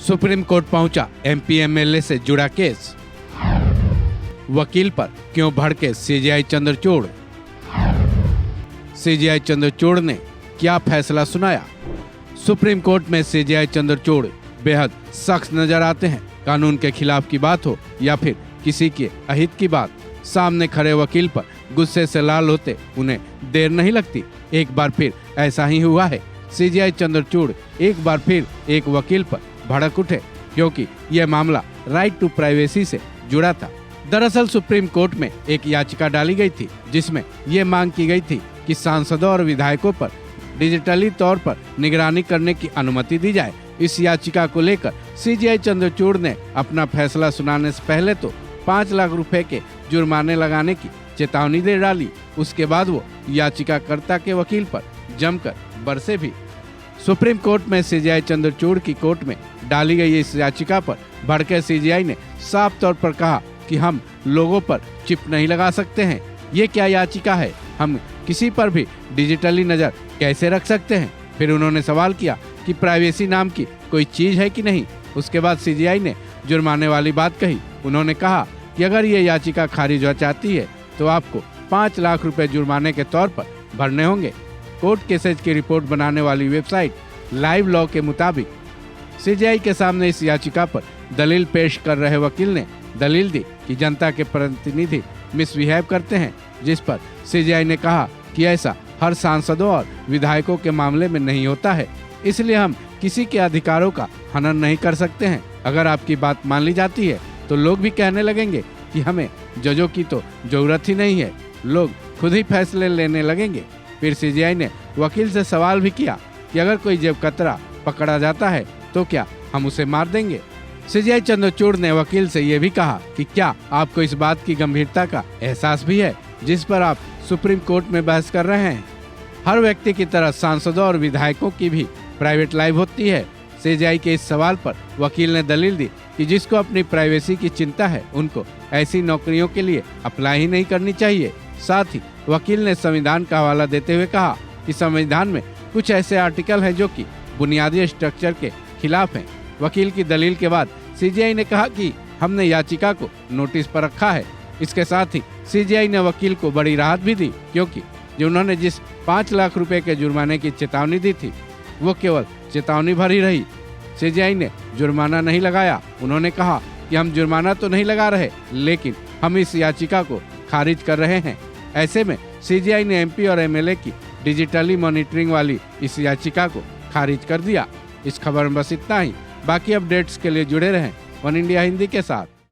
Supreme court पहुंचा MP MLA से जुड़ा केस। वकील पर क्यों भड़के सीजेआई चंद्रचूड़। सीजेआई चंद्रचूड़ ने क्या फैसला सुनाया। सुप्रीम कोर्ट में सीजेआई चंद्रचूड़ बेहद सख्त नजर आते हैं। कानून के खिलाफ की बात हो या फिर किसी के अहित की बात, सामने खड़े वकील पर गुस्से से लाल होते उन्हें देर नहीं लगती। एक बार फिर ऐसा ही हुआ है। सीजेआई चंद्रचूड़ एक बार फिर एक वकील पर भड़क उठे क्योंकि यह मामला राइट टू प्राइवेसी से जुड़ा था। दरअसल सुप्रीम कोर्ट में एक याचिका डाली गई थी जिसमें यह मांग की गई थी कि सांसदों और विधायकों पर डिजिटली तौर पर निगरानी करने की अनुमति दी जाए। इस याचिका को लेकर सीजेआई चंद्रचूड़ ने अपना फैसला सुनाने से पहले तो 5 लाख रुपए के जुर्माने लगाने की चेतावनी दे डाली। उसके बाद वो याचिकाकर्ता के वकील पर जमकर बरसे भी। सुप्रीम कोर्ट में सीजेआई चंद्रचूड़ की कोर्ट में डाली गई इस याचिका पर भड़के सीजेआई ने साफ तौर पर कहा कि हम लोगों पर चिप नहीं लगा सकते हैं। ये क्या याचिका है, हम किसी पर भी डिजिटली नजर कैसे रख सकते हैं। फिर उन्होंने सवाल किया कि प्राइवेसी नाम की कोई चीज है कि नहीं। उसके बाद सीजेआई ने जुर्माने वाली बात कही। उन्होंने कहा कि अगर ये याचिका खारिज हो जाती है तो आपको 5 लाख रुपए जुर्माने के तौर पर भरने होंगे। कोर्ट केसेज की रिपोर्ट बनाने वाली वेबसाइट लाइव लॉ के मुताबिक सीजेआई के सामने इस याचिका पर दलील पेश कर रहे वकील ने दलील दी कि जनता के प्रतिनिधि मिसबिहेव करते हैं, जिस पर सीजेआई ने कहा कि ऐसा हर सांसदों और विधायकों के मामले में नहीं होता है, इसलिए हम किसी के अधिकारों का हनन नहीं कर सकते हैं। अगर आपकी बात मान ली जाती है तो लोग भी कहने लगेंगे कि हमें जजों की तो जरूरत ही नहीं है, लोग खुद ही फैसले लेने लगेंगे। फिर सीजेआई ने वकील से सवाल भी किया कि अगर कोई जेब कतरा पकड़ा जाता है तो क्या हम उसे मार देंगे। सीजेआई चंद्रचूड़ ने वकील से यह भी कहा कि क्या आपको इस बात की गंभीरता का एहसास भी है जिस पर आप सुप्रीम कोर्ट में बहस कर रहे हैं। हर व्यक्ति की तरह सांसदों और विधायकों की भी प्राइवेट लाइफ होती है। सीजेआई के इस सवाल पर वकील ने दलील दी कि जिसको अपनी प्राइवेसी की चिंता है उनको ऐसी नौकरियों के लिए अप्लाई ही नहीं करनी चाहिए। साथ ही वकील ने संविधान का हवाला देते हुए कहा कि संविधान में कुछ ऐसे आर्टिकल हैं जो कि बुनियादी स्ट्रक्चर के खिलाफ हैं। वकील की दलील के बाद सीजेआई ने कहा कि हमने याचिका को नोटिस पर रखा है। इसके साथ ही सीजेआई ने वकील को बड़ी राहत भी दी क्योंकि जो उन्होंने जिस 5 लाख रुपए के जुर्माने की चेतावनी दी थी वो केवल चेतावनी भर ही रही। सीजेआई ने जुर्माना नहीं लगाया। उन्होंने कहा कि हम जुर्माना तो नहीं लगा रहे, लेकिन हम इस याचिका को खारिज कर रहे हैं। ऐसे में सीजेआई ने एमपी और एमएलए की डिजिटली मॉनिटरिंग वाली इस याचिका को खारिज कर दिया। इस खबर में बस इतना ही। बाकी अपडेट्स के लिए जुड़े रहें वन इंडिया हिंदी के साथ।